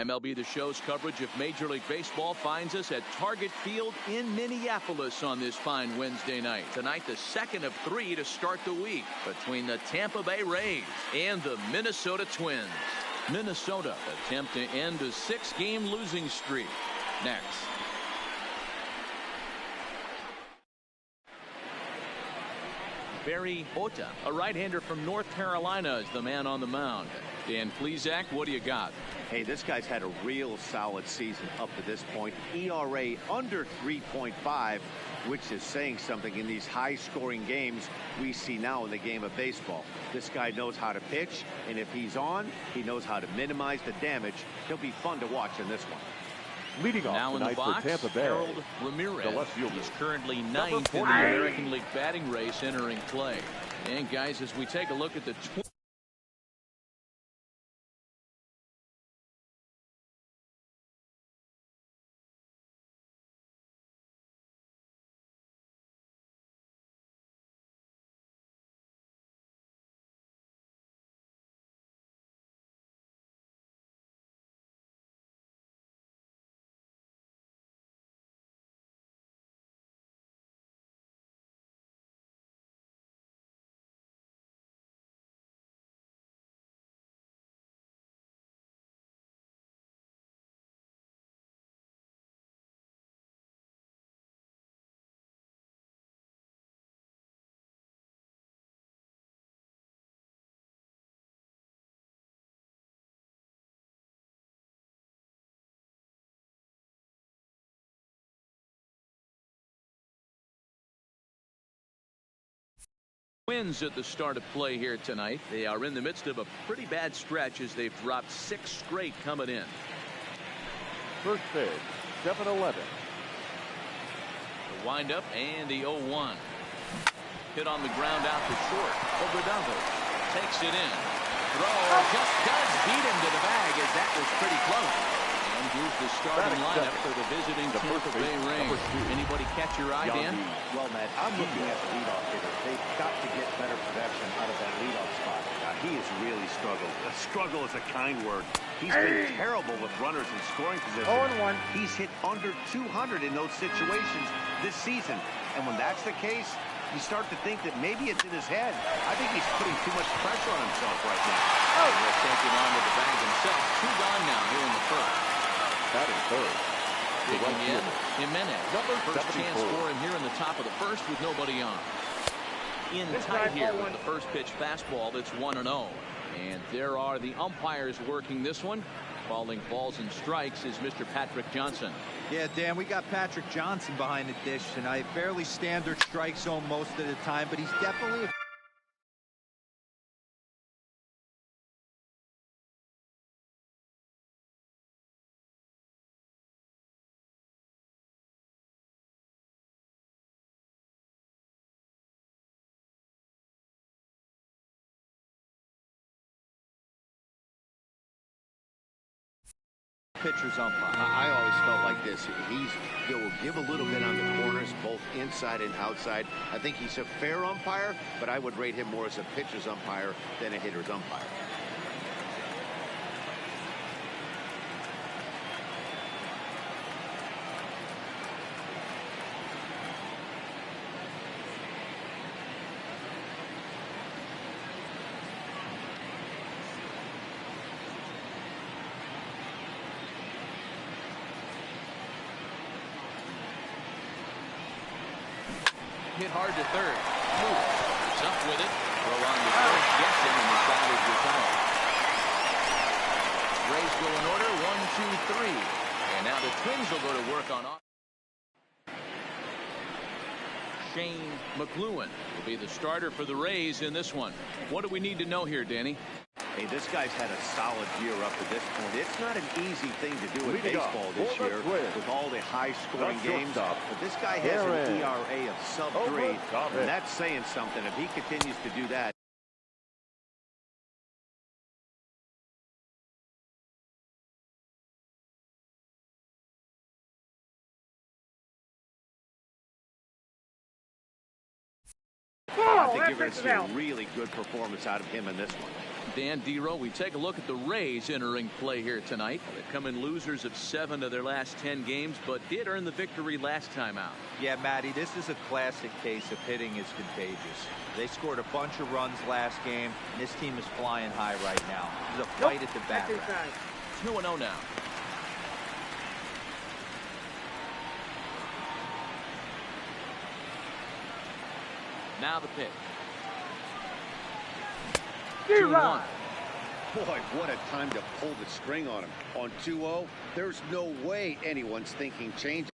MLB The Show's coverage of Major League Baseball finds us at Target Field in Minneapolis on this fine Wednesday night. Tonight, the second of 3 to start the week between the Tampa Bay Rays and the Minnesota Twins. Minnesota attempt to end a 6-game losing streak. Next. Barry Ota, a right-hander from North Carolina, is the man on the mound. Dan Plesac, what do you got? Hey, this guy's had a real solid season up to this point. ERA under 3.5, which is saying something in these high-scoring games we see now in the game of baseball. This guy knows how to pitch, and if he's on, he knows how to minimize the damage. He'll be fun to watch in this one. Leading off now in the box, Tampa Bay, Harold Ramirez. He's currently 9th in the American League batting race entering play. And guys, as we take a look at the Twins at the start of play here tonight. They are in the midst of a pretty bad stretch as they've dropped 6 straight coming in. First pitch, 7-11. The windup and the 0-1. Hit on the ground out to short. Obradavo takes it in. Throw just does beat him to the bag as that was pretty close. And here's the starting lineup for the visiting Tampa Bay Rays. Anybody catch your eye, Dan? Well, Matt, I'm looking at the leadoff hitter. They've got to get better production out of that leadoff spot. He has really struggled. Struggle is a kind word. He's been terrible with runners in scoring position. 0-1. He's hit under 200 in those situations this season. And when that's the case, you start to think that maybe it's in his head. I think he's putting too much pressure on himself right now. Oh, he'll take it on with the bag himself. 2 gone now here in the first. That is third. Digging in, Jimenez. First 74. chance for him here in the top of the first with nobody on. In tight here with the first pitch fastball that's 1-0. And there are the umpires working this one. Calling balls and strikes is Mr. Patrick Johnson. Yeah, Dan, we got Patrick Johnson behind the dish tonight. Fairly standard strike zone most of the time, but he's definitely pitcher's umpire. I always felt like this. He'll give a little bit on the corners, both inside and outside. I think he's a fair umpire, but I would rate him more as a pitcher's umpire than a hitter's umpire. Hit hard to third. He's up with it. Throw on the first. Gets him, and the side is retired. Rays go in order. 1, 2, 3. And now the Twins will go to work on offense. Shane McLuhan will be the starter for the Rays in this one. What do we need to know here, Danny? Hey, this guy's had a solid year up to this point. It's not an easy thing to do in baseball this year with all the high-scoring games. But this guy has an ERA of sub-3, and that's saying something. If he continues to do that, I think you're going to see a really good performance out of him in this one. Dan Dero, we take a look at the Rays entering play here tonight. They come in losers of 7 of their last 10 games, but did earn the victory last time out. Yeah, Matty, this is a classic case of hitting is contagious. They scored a bunch of runs last game, and this team is flying high right now. There's a fight at the bat. It's 2-0 now. Now the pitch. 2-1. Boy, what a time to pull the string on him. On 2-0, there's no way anyone's thinking change.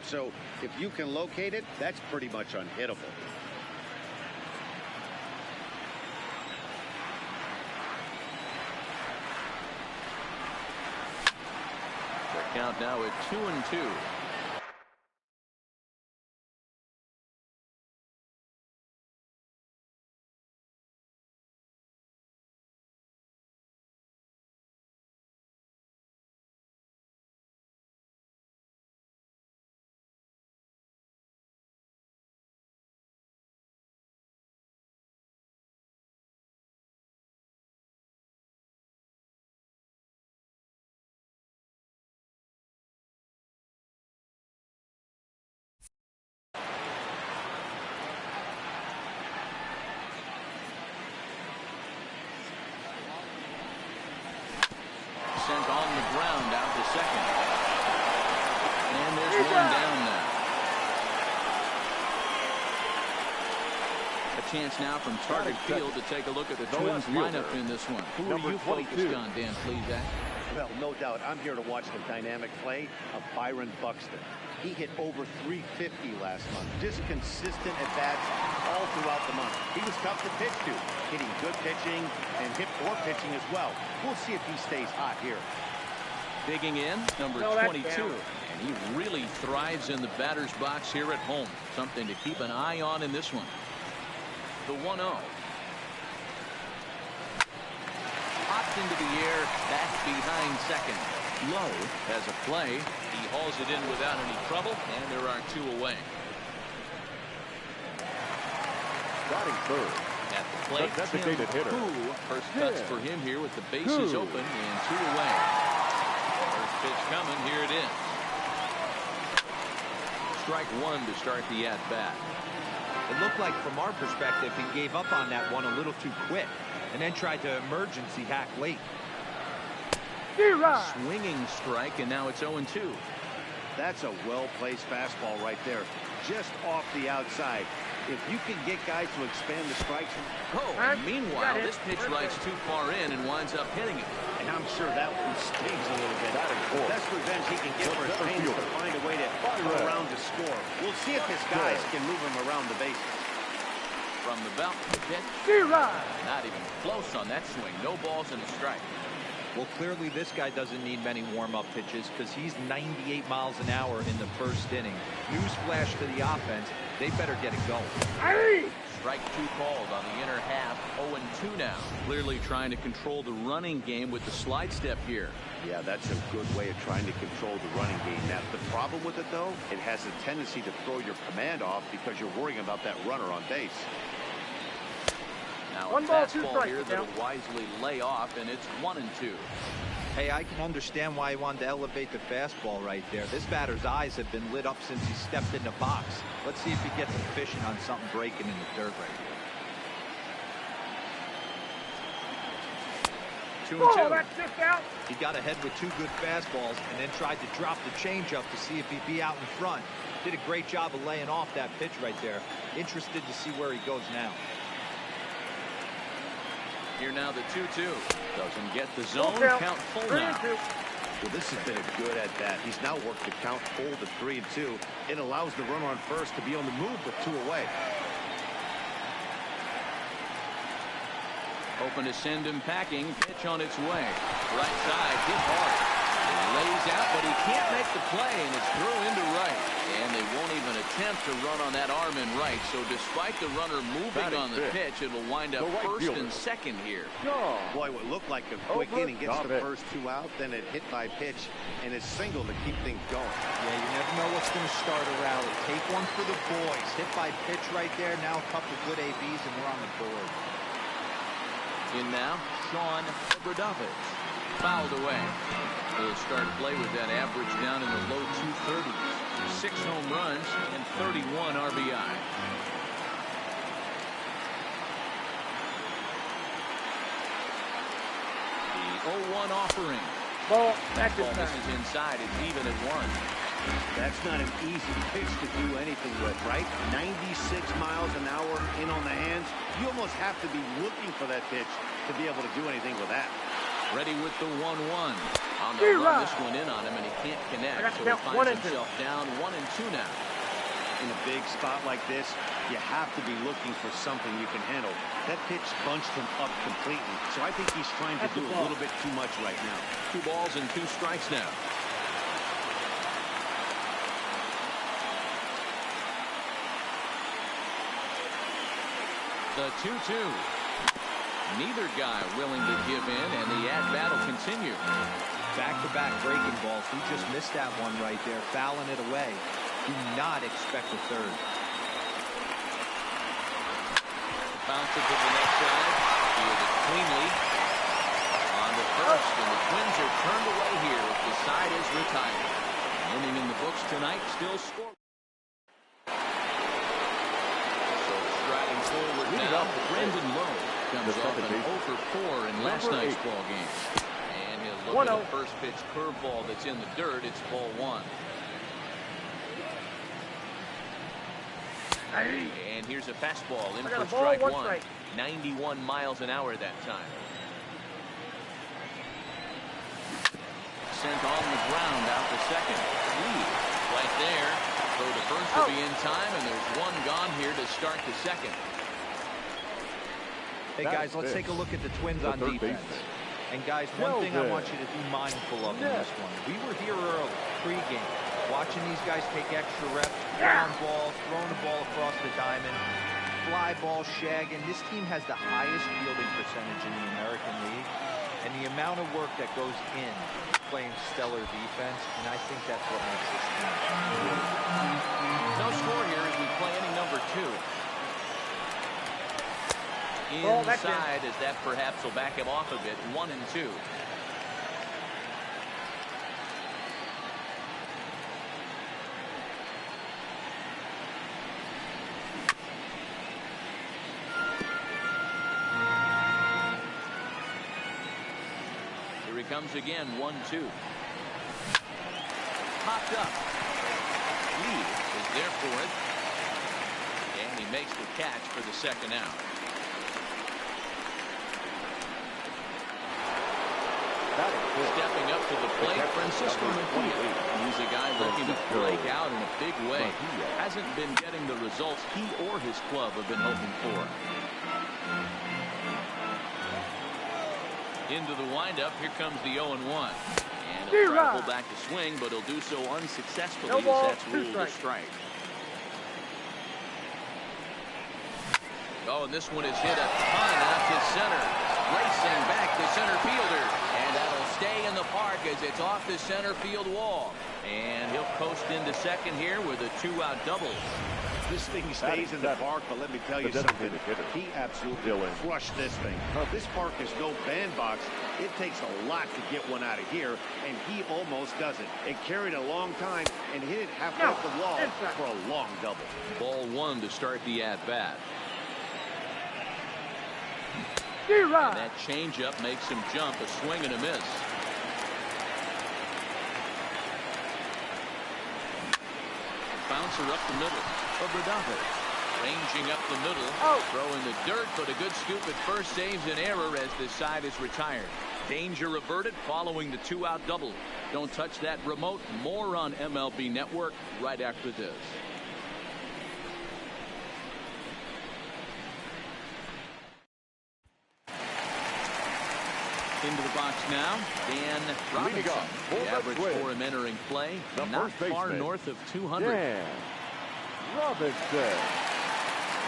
So if you can locate it, that's pretty much unhittable. The count now at 2-2. Sent on the ground out to second. And there's one down now. A chance now from Target Field to take a look at the Twins lineup in this one. Who are you focused on, Dan Plesac? Well, no doubt. I'm here to watch the dynamic play of Byron Buxton. He hit over 350 last month. Just consistent at-bats all throughout the month. He was tough to pitch to, hitting good pitching and hit poor pitching as well. We'll see if he stays hot here. Digging in, number 22. And he really thrives in the batter's box here at home. Something to keep an eye on in this one. The 1-0. Popped into the air, back behind second. Low has a play. He hauls it in without any trouble, and there are 2 away. Batting third. At the plate, designated hitter. First cuts for him here with the bases open and 2 away. First pitch coming. Here it is. Strike 1 to start the at-bat. It looked like, from our perspective, he gave up on that one a little too quick. and then tried to emergency hack late. Swinging strike, and now it's 0-2. That's a well-placed fastball right there, just off the outside. If you can get guys to expand the strikes. Oh, and meanwhile, this pitch rides too far in and winds up hitting it. And I'm sure that one stings a little bit. The best revenge he can get for his pain is to find a way to come around to score. We'll see if his guys can move him around the bases. From the belt, the pitch. Not even close on that swing. No balls and a strike. Well, clearly this guy doesn't need many warm-up pitches because he's 98 miles an hour in the first inning. Newsflash to the offense, they better get it going. Strike two called on the inner half. 0-2 now. Clearly trying to control the running game with the slide step here. Yeah, that's a good way of trying to control the running game. Now, the problem with it, though, it has a tendency to throw your command off because you're worrying about that runner on base. Now a fastball here that'll wisely lay off, and it's 1-2. Hey, I can understand why he wanted to elevate the fastball right there. This batter's eyes have been lit up since he stepped in the box. Let's see if he gets efficient on something breaking in the third right here. 2-2. That's just out. He got ahead with two good fastballs and then tried to drop the changeup to see if he'd be out in front. Did a great job of laying off that pitch right there. Interested to see where he goes now. Here now the 2-2. Doesn't get the zone. Count full now. Well, this has been a good at bat. He's now worked the count full to 3-2. It allows the runner on first to be on the move with two away. Hoping to send him packing. Pitch on its way. Right side, hit hard. He lays out, but he can't make the play, and it's thrown into right. And they won't even attempt to run on that arm in right. So despite the runner moving on the pitch, it will wind up first and second here. Boy, what looked like a quick inning gets the first two out, then it hit by pitch and a single to keep things going. Yeah, you never know what's going to start a rally. Take one for the boys. Hit by pitch right there. Now a couple good ABs, and we're on the board. In now, Sean Bradovich. Fouled away. He'll start play with that average down in the low 230s. 6 home runs and 31 RBI. The 0-1 offering. Ball, back this This is inside. It's even at 1. That's not an easy pitch to do anything with, right? 96 miles an hour in on the hands. You almost have to be looking for that pitch to be able to do anything with that. Ready with the 1-1. On the run, this one in on him, and he can't connect. So he finds himself down 1-2 now. In a big spot like this, you have to be looking for something you can handle. That pitch bunched him up completely. So I think he's trying to do a little bit too much right now. 2 balls and 2 strikes now. The 2-2. Neither guy willing to give in, and the at-bat will continue. Back-to-back breaking balls. He just missed that one right there, fouling it away. Do not expect a third. Bounce it to the next side. Fielded cleanly. On to first, and the Twins are turned away here if the side is retired. Inning in the books tonight, still scoring. So striding forward now, Brendan Lowe comes off an 0-for-4 in last night's ball game. And he'll look at the first pitch curveball that's in the dirt. It's ball 1. And here's a fastball in for strike 1. 91 miles an hour that time. Sent on the ground out to second. Right there. Throw to first will be in time, and there's one gone here to start the second. Hey, guys, let's take a look at the Twins on defense. And, guys, one thing I want you to be mindful of in this one. We were here early, pregame, watching these guys take extra reps, ground ball, throwing the ball across the diamond, fly ball, shagging. This team has the highest fielding percentage in the American League. And the amount of work that goes in playing stellar defense, and I think that's what makes this team. No score here as we play inning number 2. Inside, as that perhaps will back him off a bit. 1-2. comes again, 1-2. Popped up. Lee is there for it. And he makes the catch for the second out. Stepping up to the plate, Francisco Mejia. He's a guy looking to break out in a big way. Hasn't been getting the results he or his club have been hoping for. Into the windup, here comes the 0-1. And he'll travel back to swing, but he'll do so unsuccessfully as that's ruled a strike. Oh, and this one is hit a ton out to center. Racing back to center fielder. And that'll stay in the park as it's off the center field wall. And he'll coast into second here with a 2-out double. This thing stays in the park, but let me tell you something. He absolutely crushed this thing. This park is no bandbox. It takes a lot to get one out of here, and he almost does it. It carried a long time and hit it halfway up the wall for a long double. Ball 1 to start the at-bat. And that changeup makes him jump, a swing and a miss. Bouncer up the middle of Rodolfo. Ranging up the middle, throwing the dirt, but a good scoop at first saves an error as the side is retired. Danger averted following the 2-out double. Don't touch that remote. More on MLB Network right after this. Into the box now, Dan Robinson. The average for him entering play, not far north of 200. Dan Robinson.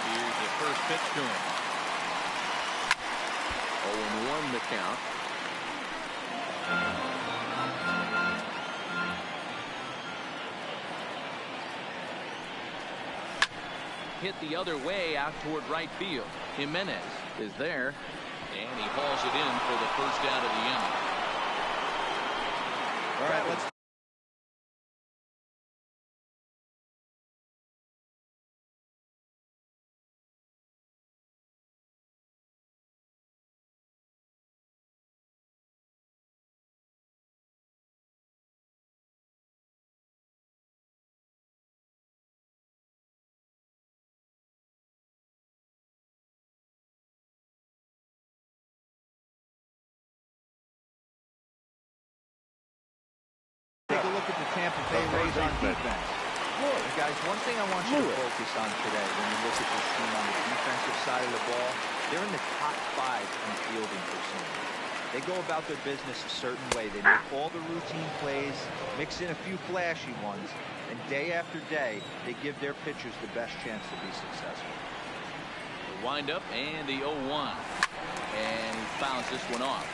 Here's the first pitch to him. 0-1 the count. Hit the other way out toward right field. Jimenez is there. And he hauls it in for the first out of the inning. All right, let's. Take a look at the Tampa Bay Rays on defense. And guys, one thing I want you to focus on today when you look at this team on the defensive side of the ball, they're in the top 5 in fielding percentage. They go about their business a certain way. They make all the routine plays, mix in a few flashy ones, and day after day, they give their pitchers the best chance to be successful. The windup and the 0-1. And he fouls this one off.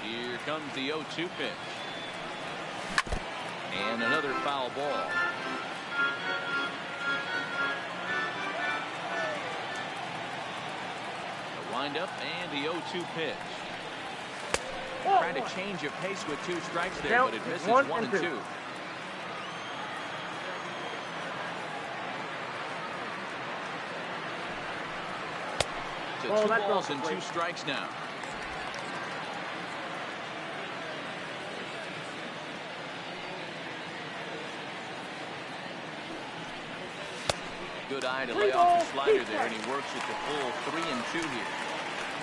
Here comes the 0-2 pitch. And another foul ball. The windup and the 0-2 pitch. Trying to change of pace with 2 strikes there, but it misses 1 and 2. So 2 balls and 2 strikes now. Good eye to lay off the slider there, and he works at the full 3-2 here.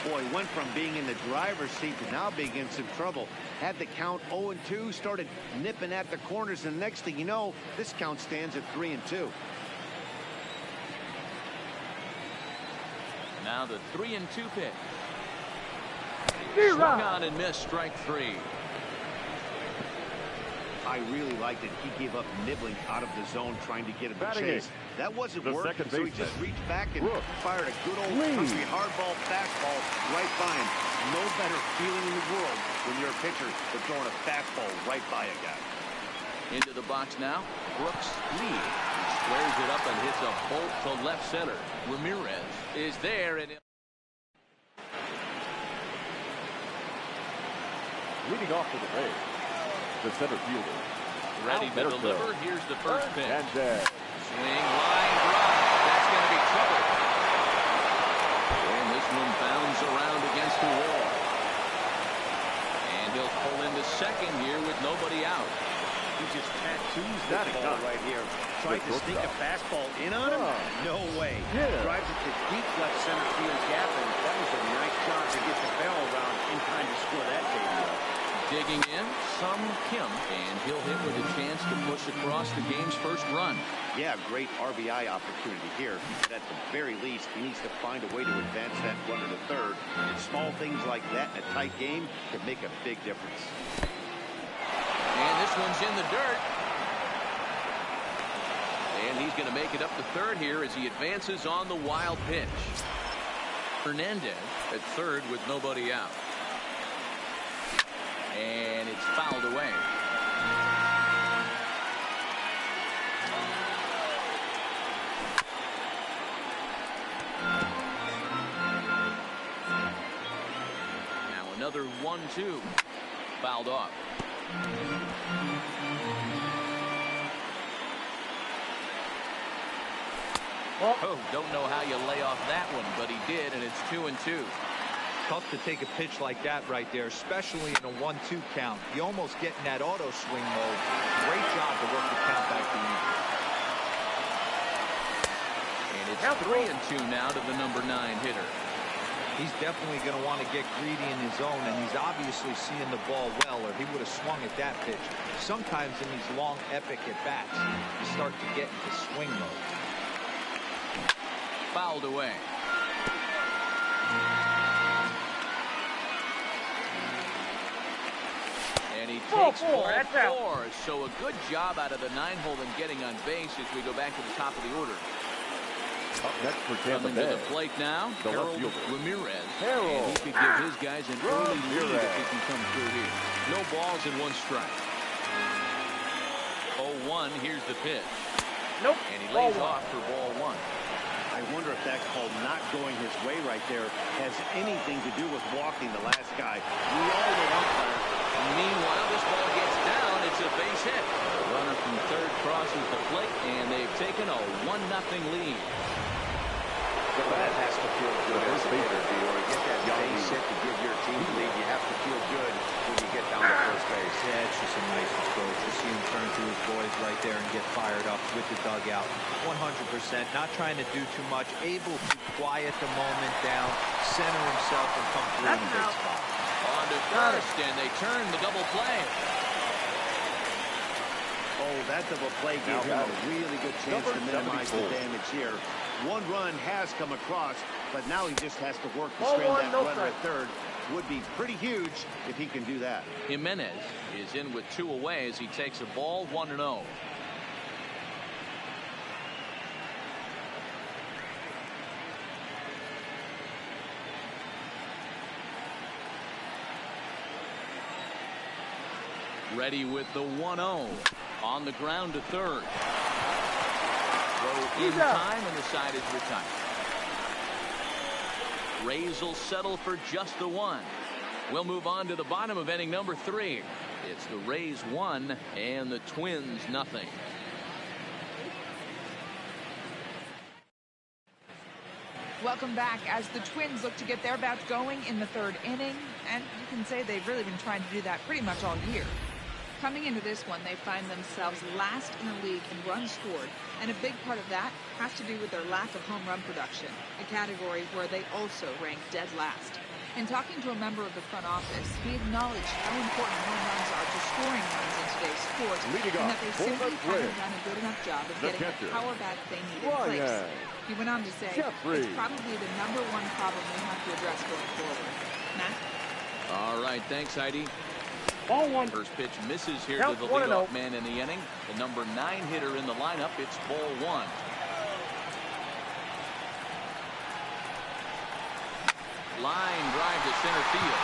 Boy, went from being in the driver's seat to now being in some trouble. Had the count 0-2, started nipping at the corners, and next thing you know, this count stands at 3-2. Now the 3-2 pitch. Swung on and missed, strike 3. I really liked it. He gave up nibbling out of the zone trying to get him to chase. That wasn't working, so he just reached back and fired a good old country hardball fastball right by him. No better feeling in the world when you're a pitcher than throwing a fastball right by a guy. Into the box now, Brooks Lee. He squares it up and hits a bolt to left center. Ramirez is there, and Leading off to the base, the center fielder. Ready to deliver. Here's the first pitch. And swing, line drive. That's going to be trouble. who will. And he'll pull into second here with nobody out. He just tattoos that ball right here. Tried to sneak a fastball in on him? No way. Drives it to deep left center field gap, and that was a nice job to get the barrel around in time to score that baby. Digging in, Sung Kim, and he'll hit with a chance to push across the game's first run. Yeah, great RBI opportunity here. But at the very least, he needs to find a way to advance that runner to third. Small things like that in a tight game can make a big difference. And this one's in the dirt. And he's going to make it up to third here as he advances on the wild pitch. Hernandez at third with nobody out. And it's fouled away. Now another 1-2. Fouled off. Oh, don't know how you lay off that one, but he did, and it's 2-2. Tough to take a pitch like that right there, especially in a 1-2 count. You almost get in that auto swing mode. Great job to work the count back to you. And it's 3-2 now to the number 9 hitter. He's definitely going to want to get greedy in his zone, and he's obviously seeing the ball well, or he would have swung at that pitch. Sometimes in these long, epic at-bats, you start to get into swing mode. Fouled away. And he takes ball 4. So a good job out of the 9-hole in getting on base as we go back to the top of the order. Up next for Tampa Coming to Bay, the plate now, the left Harold fielder. Ramirez. Harold. And he could give his guys an early lead Ramirez. if he can come through here. No balls and 1 strike. 0-1, here's the pitch. Nope. And he lays off for ball 1. I wonder if that call not going his way right there has anything to do with walking the last guy. We all know umpire. Meanwhile, this ball gets down. It's a base hit. The runner from third crosses the plate, and they've taken a 1-0 lead. Well, that has to feel good as a hitter, or get that base hit to give your team the lead. You have to feel good when you get down to first base. Yeah, it's just a nice approach. You see him turn to his boys right there and get fired up with the dugout. 100%, not trying to do too much, able to quiet the moment down, center himself, and come through in a big spot. On to first, and they turn the double play. Oh, that double play gave him a really good chance to minimize the 74. damage here. 1 run has come across, but now he just has to work to strand that runner at third. Would be pretty huge if he can do that. Jimenez is in with 2 away as he takes a ball 1-0. Ready with the 1-0. On the ground to third. Throw in time, and the side is retired. Rays will settle for just the 1. We'll move on to the bottom of inning number 3. It's the Rays 1 and the Twins nothing. Welcome back as the Twins look to get their bats going in the 3rd inning, and you can say they've really been trying to do that pretty much all year. Coming into this one, they find themselves last in the league in runs scored, and a big part of that has to do with their lack of home run production, a category where they also rank dead last. In talking to a member of the front office, he acknowledged how important home runs are to scoring runs in today's sport, and that they simply haven't done a good enough job of getting the power bat they need in place. He went on to say, it's probably the #1 problem we have to address going forward. Matt? All right, thanks, Heidi. Ball 1. First pitch misses here Count to the 1-0. leadoff man in the inning. The number 9 hitter in the lineup. It's ball 1. Line drive to center field.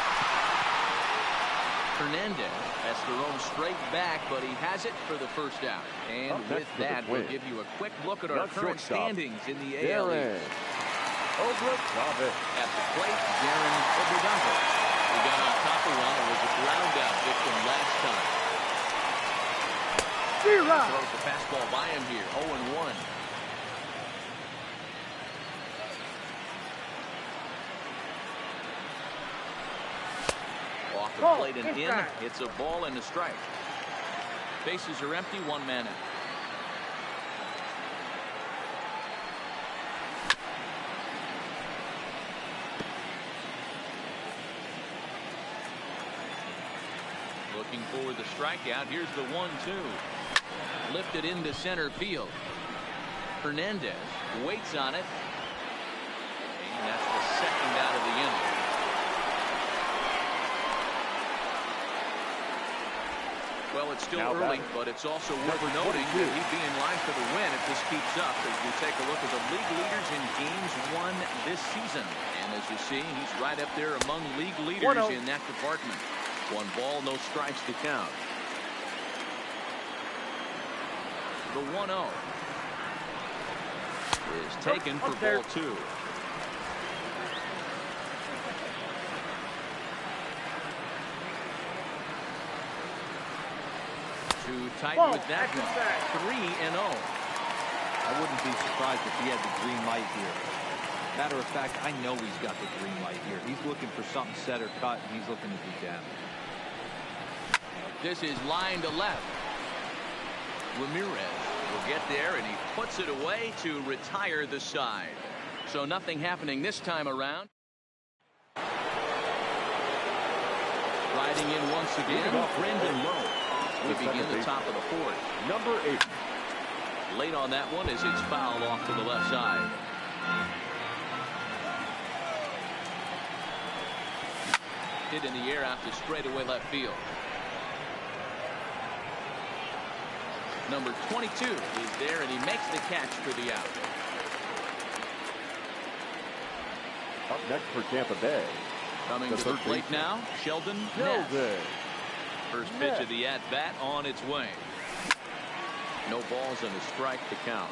Hernandez has to roam straight back, but he has it for the first out. And with that, we'll give you a quick look at our current standings in the AL East. At the plate, Darren Obradave. He got on top of one and was a ground out victim last time. Throws the fastball by him here, 0-1. off the plate and in. It's a ball and a strike. Bases are empty, one man out. Looking for the strikeout. Here's the 1-2. Lifted into center field. Hernandez waits on it. And that's the second out of the inning. Well, it's still early, but it's also worth noting that he'd be in line for the win if this keeps up, as we take a look at the league leaders in games won this season. And as you see, he's right up there among league leaders in that department. 1 ball, no strikes to count. The 1-0 is taken for ball 2. Too tight with that one. 3-0. I wouldn't be surprised if he had the green light here. Matter of fact, I know he's got the green light here. He's looking for something set or cut, and he's looking to do damage. This is line to left. Ramirez will get there, and he puts it away to retire the side. So nothing happening this time around. Riding in once again, Brendan Lowe. We begin the top of the 4th. Number 8. Late on that one as it's fouled off to the left side. Hit in the air out to straightaway left field. Number 22 is there, and he makes the catch for the out. Up next for Tampa Bay. Coming to the plate now, Sheldon Ness. First pitch of the at-bat on its way. No balls and a strike to count.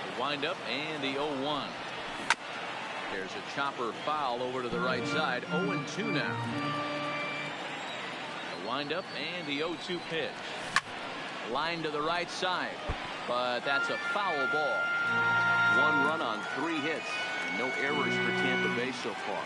The windup and the 0-1. There's a chopper foul over to the right side. 0-2 now. The windup and the 0-2 pitch. Line to the right side, but that's a foul ball. 1 run on 3 hits, and no errors for Tampa Bay so far.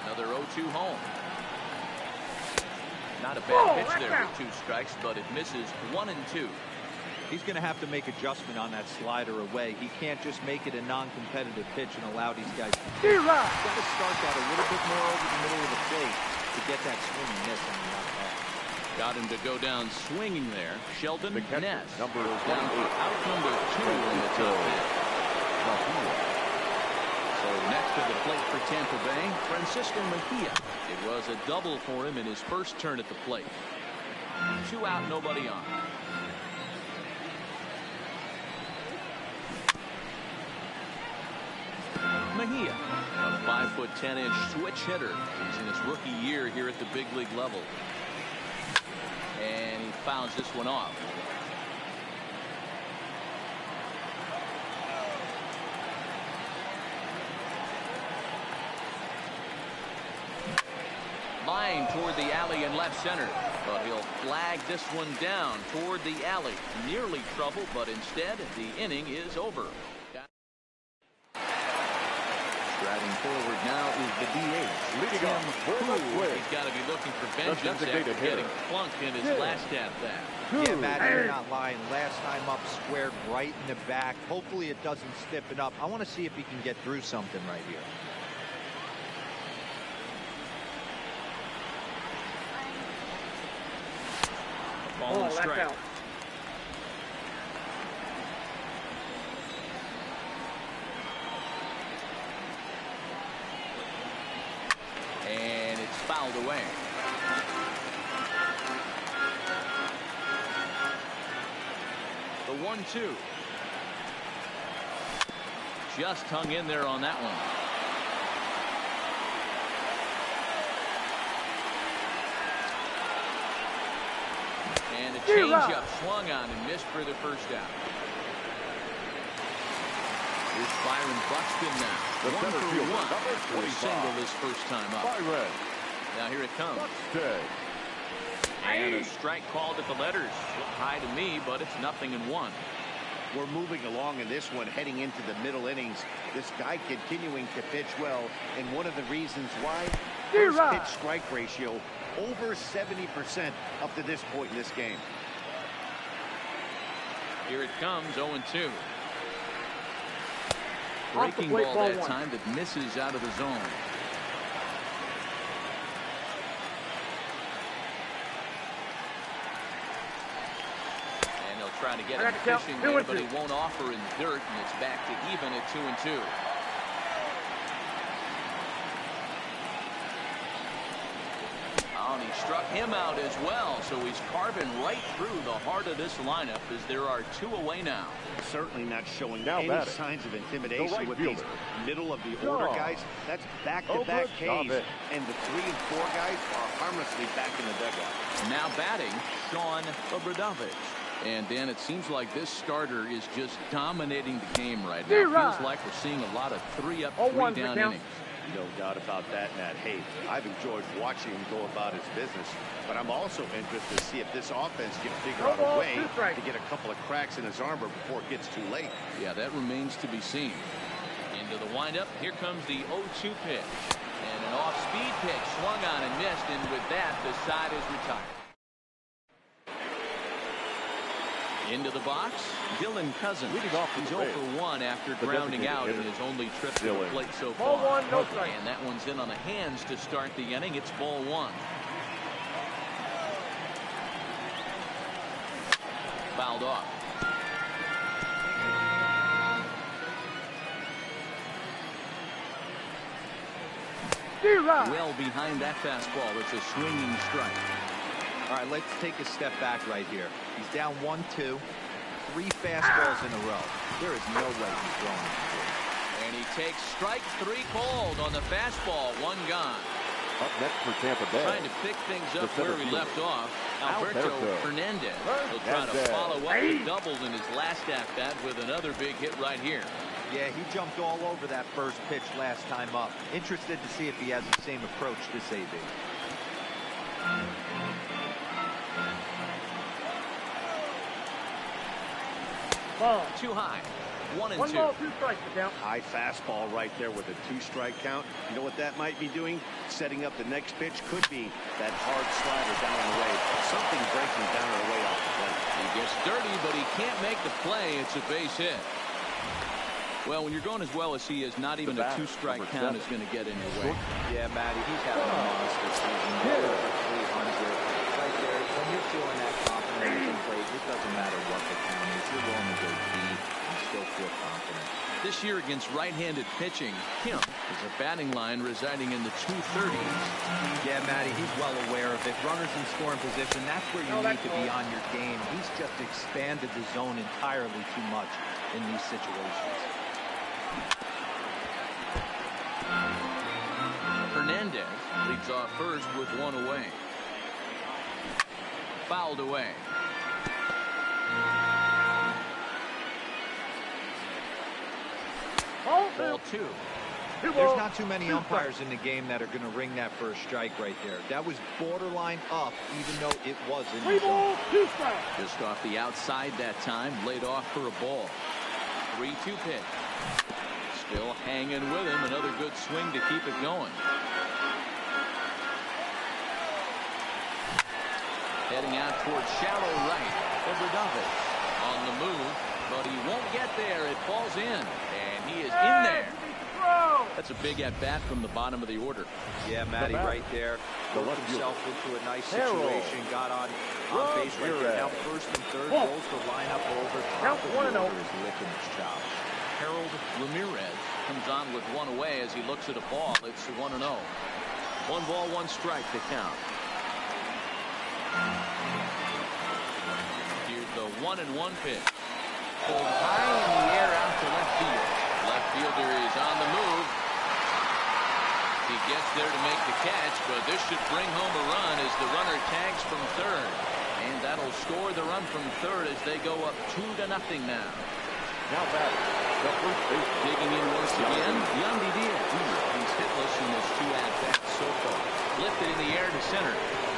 Another 0-2 home. Not a bad pitch there with 2 strikes, but it misses 1 and 2. He's going to have to make adjustment on that slider away. He can't just make it a non-competitive pitch and allow these guys to pitch. He's got to start that a little bit more over the middle of the plate to get that swing and miss on the outside. Got him to go down swinging there. Sheldon Ness number goes down for out number 2 in the top 10. So next to the plate for Tampa Bay, Francisco Mejia. It was a double for him in his first turn at the plate. 2 out, nobody on. Mejia, a 5'10" switch hitter. He's in his rookie year here at the big league level. And he fouls this one off. Line toward the alley in left center, but he'll flag this one down toward the alley. Nearly trouble, but instead the inning is over. Striding forward now is the DH. Leading off. He's got to be looking for vengeance after getting flunked in his last at-bat. Yeah, Matt, you're not lying. Last time up, squared right in the back. Hopefully it doesn't stiffen up. I want to see if he can get through something right here. Ball and strike. Out. And it's fouled away. The 1-2. Just hung in there on that one. And a changeup swung on and missed for the first out. Here's Byron Buxton now. The center fielder, number for a 25. single his first time up. Byron. Now here it comes. Buxton. And a strike called at the letters. Looked high to me, but it's 0-1. We're moving along in this one, heading into the middle innings. This guy continuing to pitch well, and one of the reasons why, first pitch strike ratio over 70% up to this point in this game. Here it comes, 0-2. Breaking ball that time that misses out of the zone. Trying to get him fishing there, but he won't offer in the dirt, and it's back to even at 2-2. Oh, and he struck him out as well, so he's carving right through the heart of this lineup as there are 2 away now. Certainly not showing Now any batting. signs of intimidation right with fielder. these middle of the order guys. That's back-to-back Ks, and the 3 and 4 guys are harmlessly back in the dugout. Now batting, Sean Obradovich. And Dan, it seems like this starter is just dominating the game right now. Feels like we're seeing a lot of 3-up, 3-down innings. No doubt about that, Matt. Hey, I've enjoyed watching him go about his business, but I'm also interested to see if this offense can figure out a way to get a couple of cracks in his armor before it gets too late. Yeah, that remains to be seen. Into the windup, here comes the 0-2 pitch. And an off-speed pitch swung on and missed, and with that, the side is retired. Into the box, Dylan Cousins. Leading off He's 0 for 1 after The grounding out in hitter, his only trip to the Dylan. plate so Ball far. 1, no strike. And that one's in on the hands to start the inning. It's ball 1. Fouled off. Well behind that fastball. It's a swinging strike. All right, let's take a step back right here. He's down 1-2, 3 fastballs in a row. There is no way he's throwing it. And he takes strike 3 called on the fastball. 1 gone. Up next for Tampa Bay. Trying to pick things up where we left off. Alberto Hernandez will try to follow up the double in his last at-bat with another big hit right here. Yeah, he jumped all over that first pitch last time up. Interested to see if he has the same approach this AB. Ball. Too high. 1 and 1 2. ball, 2 strikes, the count. High fastball right there with a 2-strike count. You know what that might be doing? Setting up the next pitch. Could be that hard slider down and away. Something breaking down and away off the plate. He gets dirty, but he can't make the play. It's a base hit. Well, when you're going as well as he is, not even a 2-strike count is going to get in your way. Yeah, Matty, he's having a monster season. Over 300 right there. When you're feeling that confident in play, it doesn't matter what the count is. You're willing to go deep and still feel confident. This year against right-handed pitching, Kim is a batting line residing in the 230s. Yeah, Matty, he's well aware of it. Runners in scoring position, that's where you need to be on your game. He's just expanded the zone entirely too much in these situations. Hernandez leads off first with 1 away. Fouled away. Ball 2. There's not too many umpires in the game that are going to ring that first strike right there. That was borderline up, even though it wasn't. 3 balls, 2 strikes. Just off the outside that time, laid off for a ball. 3-2 pitch. Still hanging with him. Another good swing to keep it going. Heading out towards shallow right. Obradovich on the move, but he won't get there. It falls in, and he is in there. That's a big at-bat from the bottom of the order. Yeah, Matty, right there. Worked himself into a nice situation. Got on base right there. Now first and third. Goes to line up over top of the order. Is licking his chops. Harold Ramirez comes on with 1 away as he looks at a ball. It's 1-0. 1 ball, 1 strike to count. Here's the 1-1 pitch. Pulled high in the air out to left field. Left fielder is on the move. He gets there to make the catch, but this should bring home a run as the runner tags from third. And that'll score the run from third as they go up 2-0 now. Now back, the first base. Digging in once again, Yandy Diaz. He's hitless in his 2 at-bats so far. Lifted in the air to center.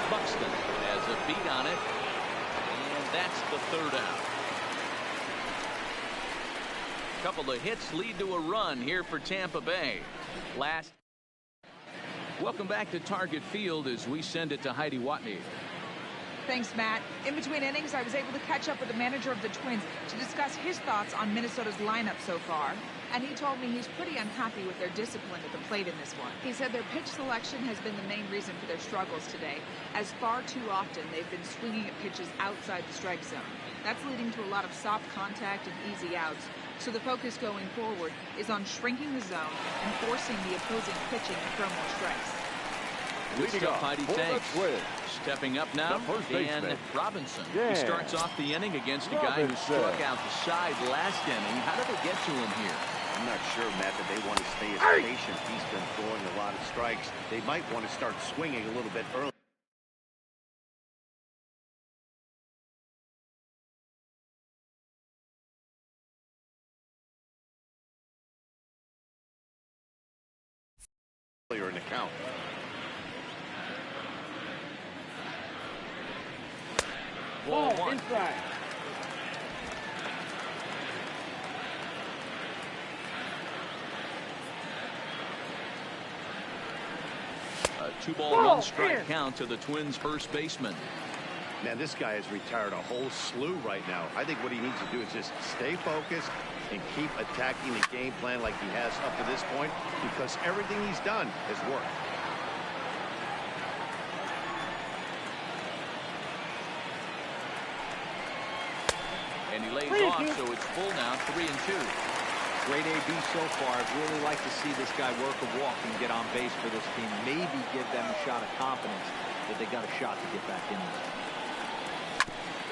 Buxton has a beat on it. And that's the third out. A couple of hits lead to a run here for Tampa Bay. Welcome back to Target Field as we send it to Heidi Watney. Thanks, Matt. In between innings, I was able to catch up with the manager of the Twins to discuss his thoughts on Minnesota's lineup so far. And he told me he's pretty unhappy with their discipline at the plate in this one. He said their pitch selection has been the main reason for their struggles today, as far too often they've been swinging at pitches outside the strike zone. That's leading to a lot of soft contact and easy outs. So the focus going forward is on shrinking the zone and forcing the opposing pitching to throw more strikes. Good stuff, Heidi. Thanks. Stepping up now, Dan Robinson. Yeah. He starts off the inning against a guy who struck out the side last inning. How did they get to him here? I'm not sure, Matt, that they want to stay as patient. He's been throwing a lot of strikes. They might want to start swinging a little bit early. In the count. Ball inside. A 2-ball 1-strike count to the Twins' first baseman. Man, this guy has retired a whole slew right now. I think what he needs to do is just stay focused and keep attacking the game plan like he has up to this point, because everything he's done has worked. And he lays off, so it's full now, 3-2. Great AB so far. I'd really like to see this guy work a walk and get on base for this team. Maybe give them a shot of confidence that they got a shot to get back in there.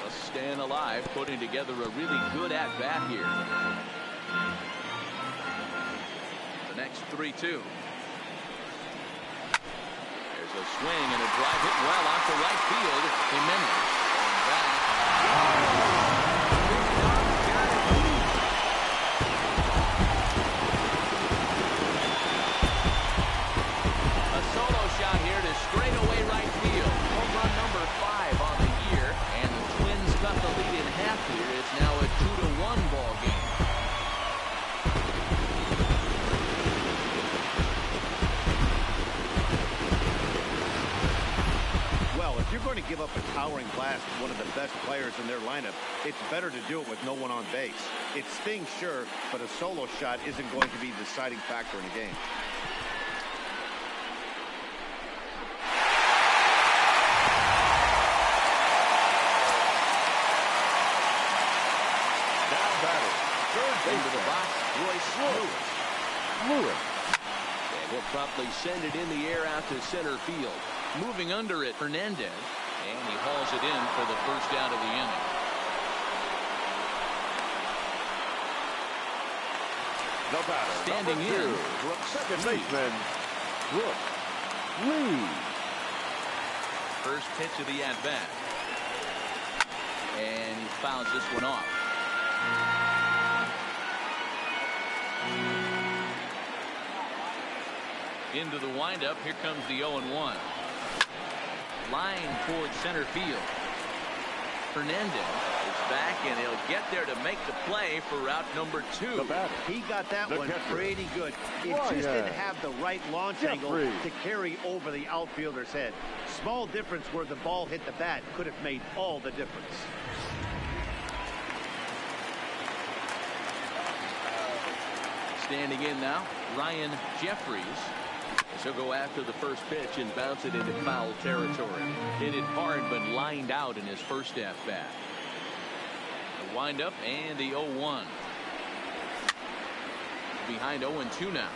Just staying alive, putting together a really good at-bat here. The next 3-2. There's a swing and a drive hit well out to right field. Jimenez and back. Straightaway right field. Home run number 5 on the year, and the Twins cut the lead in half here. It's now a 2-1 ball game. Well, if you're going to give up a towering blast to one of the best players in their lineup, it's better to do it with no one on base. It stings, sure, but a solo shot isn't going to be the deciding factor in a game. Into the box, Royce Lewis. And he'll promptly send it in the air out to center field. Moving under it, Hernandez. And he hauls it in for the first out of the inning. No batter. Standing in, Brooks Second Lee. baseman, Brooks Lee. First pitch of the at-bat. And he fouls this one off. Into the windup. Here comes the 0-1. Line towards center field. Hernandez is back, and he'll get there to make the play for route number 2. The batter. He got that one catcher. pretty good. It just didn't have the right launch angle to carry over the outfielder's head. Small difference where the ball hit the bat could have made all the difference. Standing in now, Ryan Jeffries. So go after the first pitch and bounce it into foul territory. Hit it hard, but lined out in his first at-bat. The windup and the 0-1. Behind 0-2 now.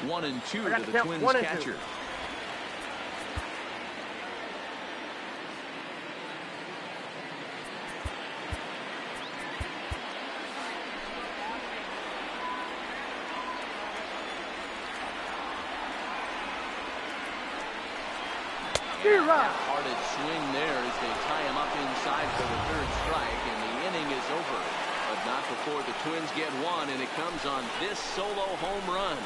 One and two to the Twins catcher. Hearted swing there as they tie him up inside for the third strike, and the inning is over. But not before the Twins get one, and it comes on this solo home run.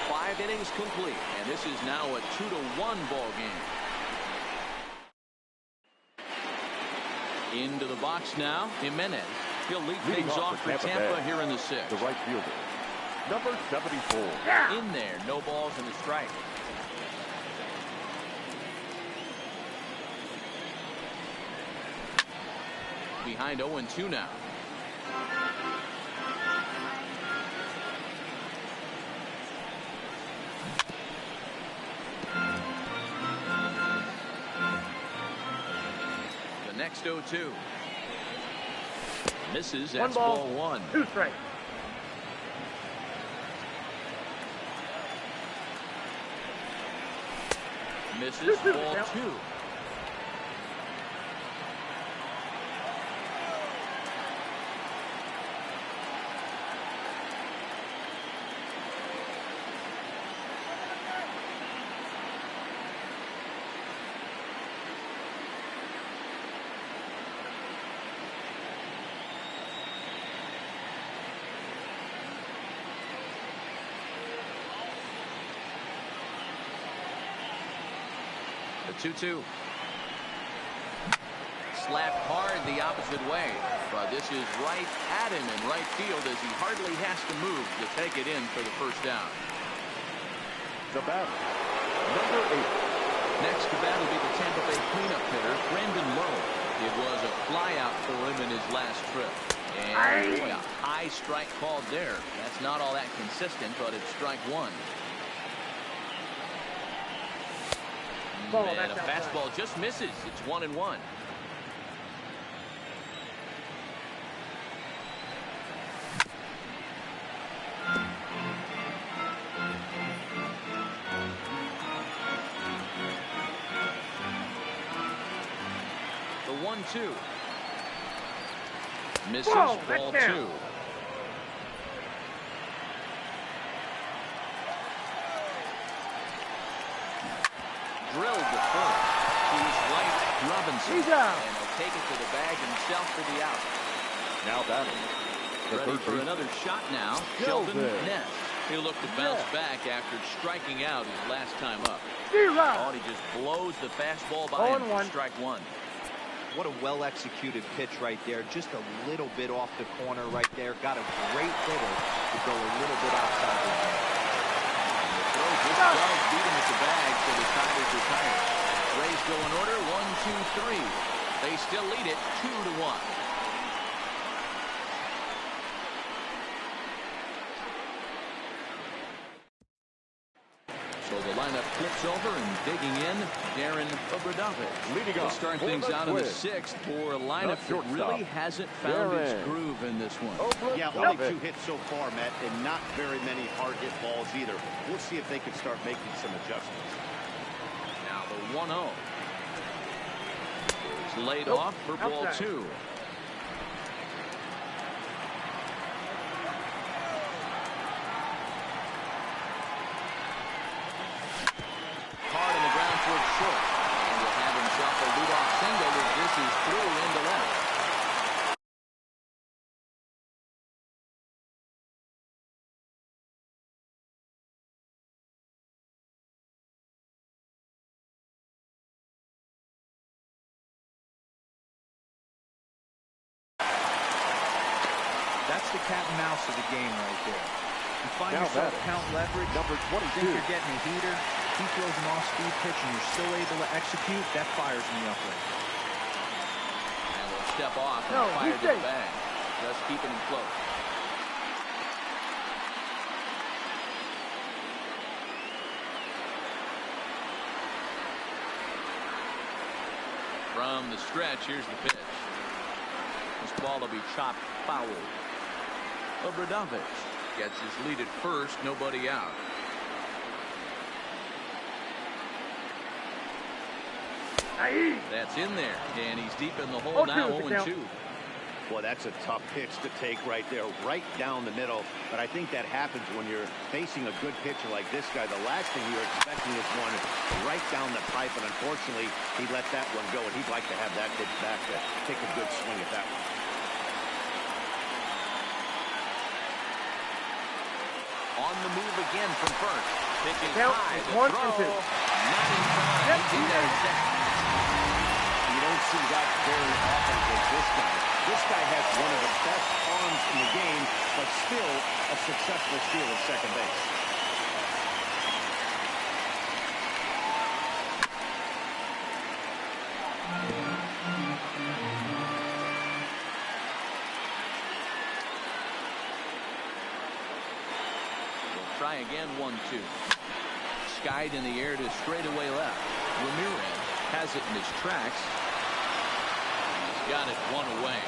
5 innings complete, and this is now a 2-1 ball game. Into the box now, Jimenez. He'll lead things off for Tampa here in the 6th. The right fielder, number 74. In there, no balls and a strike. Behind 0-2 now. The next 0-2. Misses. That's ball 1. 2 strikes. Misses. Ball 2. The 2-2. Slapped hard the opposite way, but this is right at him in right field as he hardly has to move to take it in for the first down. The batter, number 8. Next to bat will be the Tampa Bay cleanup hitter, Brandon Lowe. It was a flyout for him in his last trip. And boy, a high strike called there. That's not all that consistent, but it's strike 1. And a fastball just misses. It's 1-1. The 1-2. Misses. Ball 2. Drilled to first. To his right, Robinson. He's out. And he'll take it to the bag himself for the out. Now batting. The Ready third for baseman, another shot now. Sheldon Ness. He'll look to bounce back after striking out his last time up. Oh, and he just blows the fastball by him for strike 1. What a well-executed pitch right there. Just a little bit off the corner right there. Got a great hitter to go a little bit outside the zone. Just does beat him at the bag, so the Tigers retire. Rays go in order, 1, 2, 3. They still lead it 2-1. So the lineup flips over and digging in, Darren Obradovich. Leading We'll off start for things the out in the Twins. 6th for a lineup that shortstop, really hasn't found its Darren groove in this one. Yeah, only 2 hits so far, Matt, and not very many hard hit balls either. We'll see if they can start making some adjustments. Now the 1-0 is laid off for ball 2. Hard on the ground towards short. And will have himself a leadoff single as this is through into left. That's the cat and mouse of the game right there. You find yourself count leverage, number 22. think you're getting a heater, he throws an off-speed pitch and you're still able to execute, that fires me up right. And will step off and fire to the bag. Just keeping him close. From the stretch, here's the pitch. This ball will be chopped foul. Obradovich gets his lead at first, nobody out. That's in there, and he's deep in the hole now, 0-2. Well, that's a tough pitch to take right there, right down the middle. But I think that happens when you're facing a good pitcher like this guy. The last thing you're expecting is one right down the pipe, and unfortunately, he let that one go, and he'd like to have that pitch back to take a good swing at that one. On the move again from first. Pitching Count high. is The 1 throw. and 2. Not in time. Yep. He's in there at second. You don't see that very often with this guy. This guy has one of the best arms in the game, but still a successful steal at second base. We'll try again, 1-2. Skied in the air to straightaway left. Ramirez has it in his tracks. He's got it one away.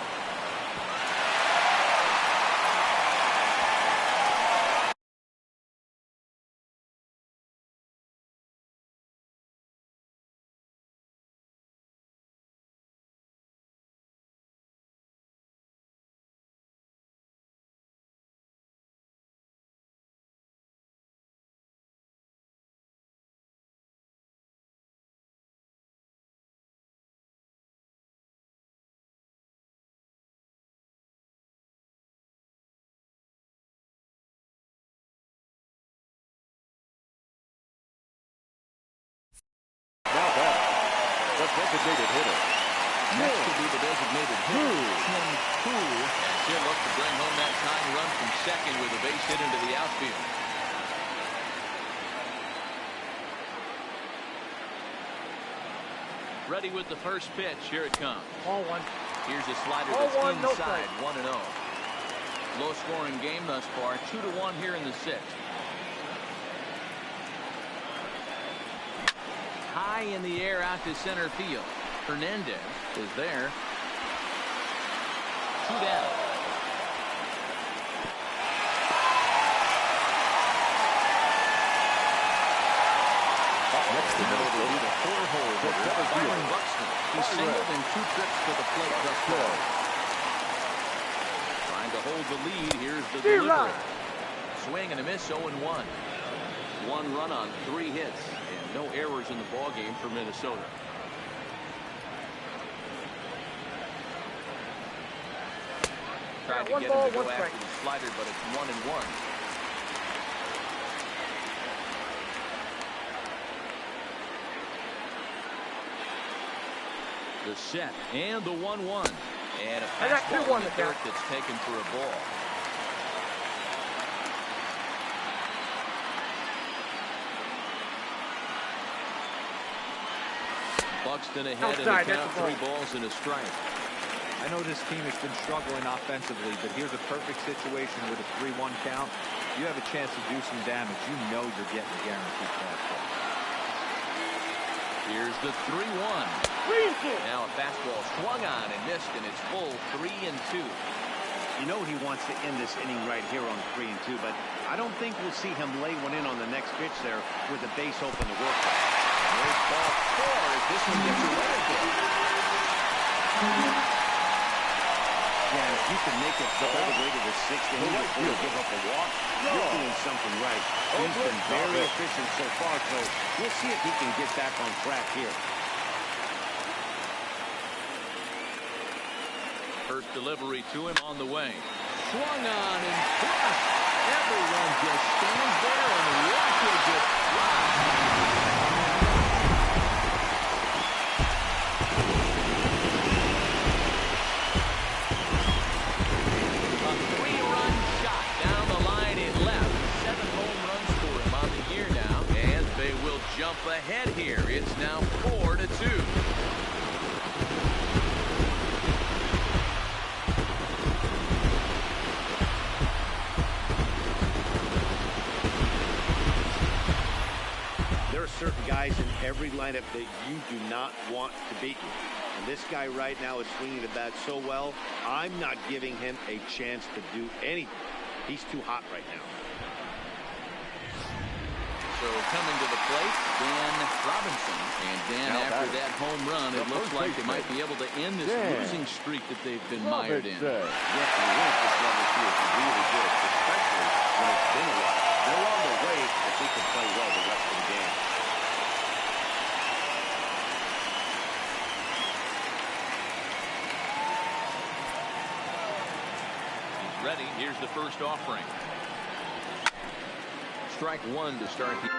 Now back, the designated hitter. Next to be the designated hitter, Tim Poole. And he'll look to bring home that tying run from second with a base hit into the outfield. Ready with the first pitch. Here it comes. Ball 1. Here's a slider Ball that's 1, no inside, strike. 1-0. Low scoring game thus far, 2-1 here in the sixth. High in the air out to center field. Hernandez is there. 2 down. Next to Minnesota, The 4-hole hitter, Byron Buxton. He singled in 2 trips to the plate thus far. Trying to hold the lead. Here's the delivery. Swing and a miss, 0-1. 1 run on 3 hits. And no errors in the ballgame for Minnesota. Tried to 1 get ball, him to go 1 strike. after the slider, but it's 1-1. The set and the 1-1. And a I got fastball 2-1 in the to dirt count. that's taken for a ball. Buxton ahead in the Outside, that's count, a ball. 3 balls and a strike. I know this team has been struggling offensively, but here's a perfect situation with a 3-1 count. You have a chance to do some damage. You know you're getting a guaranteed fastball. Here's the 3-1. 3-2. Now a fastball swung on and missed, and it's full 3-2. You know he wants to end this inning right here on 3-2, but I don't think we'll see him lay one in on the next pitch there with the base open to work with. There's ball 4 as this one gets away a bit. Yeah, if you can make it all the way to the 6th inning before you give up a walk, you're doing something right. He's been very efficient so far, so we'll see if he can get back on track here. First delivery to him on the way. Swung on and crushed. Everyone just stands there and watches it fly. A 3-run shot down the line in left. 7 home runs for him on the year now. And they will jump ahead here. It's now 4-2. Certain guys in every lineup that you do not want to beat you. And this guy right now is swinging the bat so well, I'm not giving him a chance to do anything. He's too hot right now. So coming to the plate, Dan Robinson. And Dan, after that home run, it looks like they might be able to end this losing streak that they've been mired in. Yeah, and win at this level too is really good, especially when it's been a while. They're on the way if we can play well the rest of the game. He's ready. Here's the first offering. Strike one to start the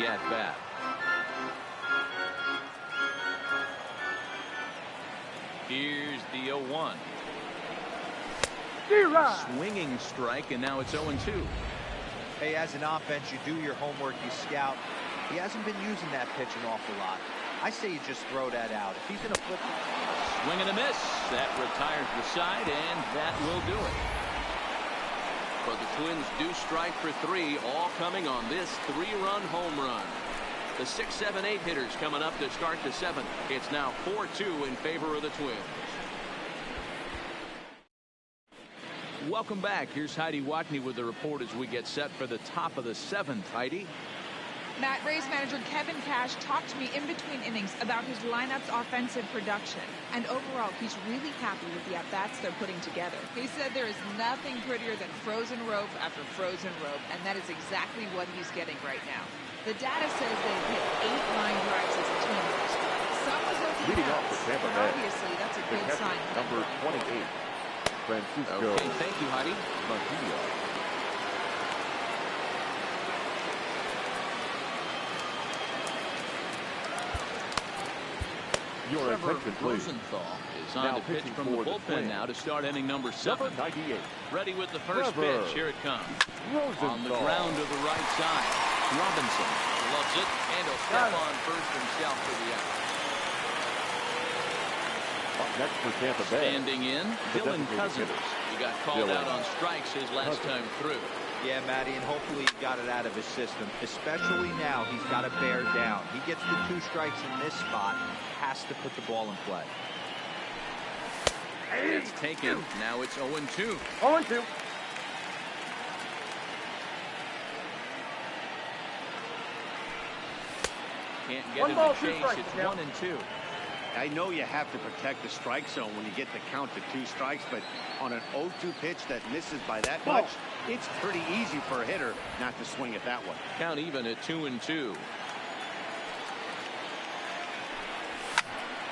the at-bat. Here's the 0-1. Swinging strike, and now it's 0-2. Hey, as an offense, you do your homework, you scout. He hasn't been using that pitch an awful lot. I say you just throw that out. If he's going to flip it. Swing and a miss. That retires the side, and that will do it. But the Twins do strike for 3, all coming on this 3-run home run. The 6, 7, 8 hitters coming up to start the 7th. It's now 4-2 in favor of the Twins. Welcome back. Here's Heidi Watney with the report as we get set for the top of the 7th. Heidi? Matt, Rays manager Kevin Cash talked to me in between innings about his lineup's offensive production. And overall, he's really happy with the at-bats they're putting together. He said there is nothing prettier than frozen rope after frozen rope, and that is exactly what he's getting right now. The data says they've hit 8 line drives as a team. Some was open Leading off house, for Tampa but Bay. obviously that's a good sign. Number 28, Francisco. Okay, thank you, Heidi. Montilla. Your attention, please. Rosenthal is on to pitch from the bullpen now to start inning number 7. Number 98. Ready with the first Trevor pitch. Here it comes. Rosenthal. On the ground to the right side. Robinson loves it, and he'll step on first himself for the out. Up next for Tampa Bay. Standing in, Dylan Cousins. He got called out on strikes his last time through. Yeah, Matty, and hopefully he got it out of his system. Especially now, he's got to bear down. He gets the 2 strikes in this spot, has to put the ball in play. It's taken. Now it's 0-2. 0-2. Can't get One him ball, to 2 chase. strikes, It's now. 1-2. I know you have to protect the strike zone when you get the count to 2 strikes, but on an 0-2 pitch that misses by that much, it's pretty easy for a hitter not to swing at that one. Count even at 2-2.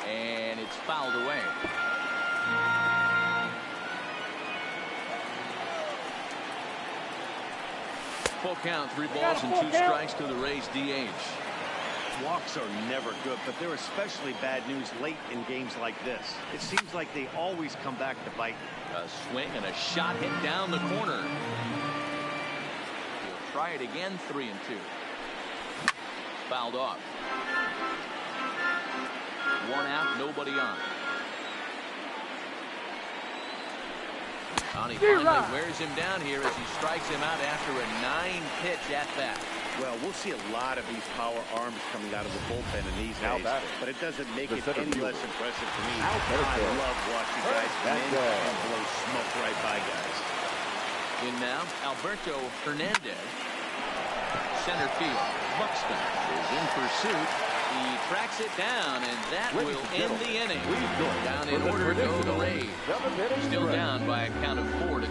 And it's fouled away. Full count, 3 balls and 2 strikes to the Rays DH. Walks are never good, but they're especially bad news late in games like this. It seems like they always come back to bite. A swing and a shot hit down the corner. He'll try it again, 3-2. Fouled off. 1 out, nobody on. He finally wears him down here as he strikes him out after a 9-pitch at-bat. Well, we'll see a lot of these power arms coming out of the bullpen in these days, but it doesn't make it any less impressive to me. I love watching guys come in and blow smoke right by guys. In now, Alberto Hernandez. Center field. Buxton is in pursuit. He tracks it down, and that will end the inning. Down in order to go the Rays. Still down by a count of 4-2.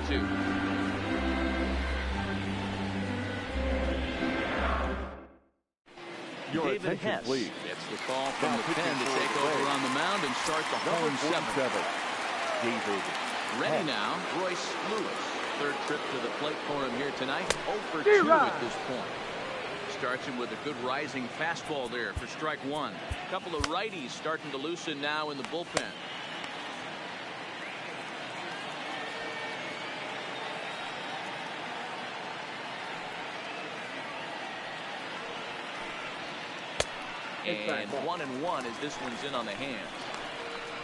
David Hess gets the call from the pen to take over on the mound and start the home 7th. David. Ready now, Royce Lewis. 3rd trip to the plate for him here tonight. 0-for-2 at this point. Starts him with a good rising fastball there for strike 1. A couple of righties starting to loosen now in the bullpen. And 1-1 as this one's in on the hands.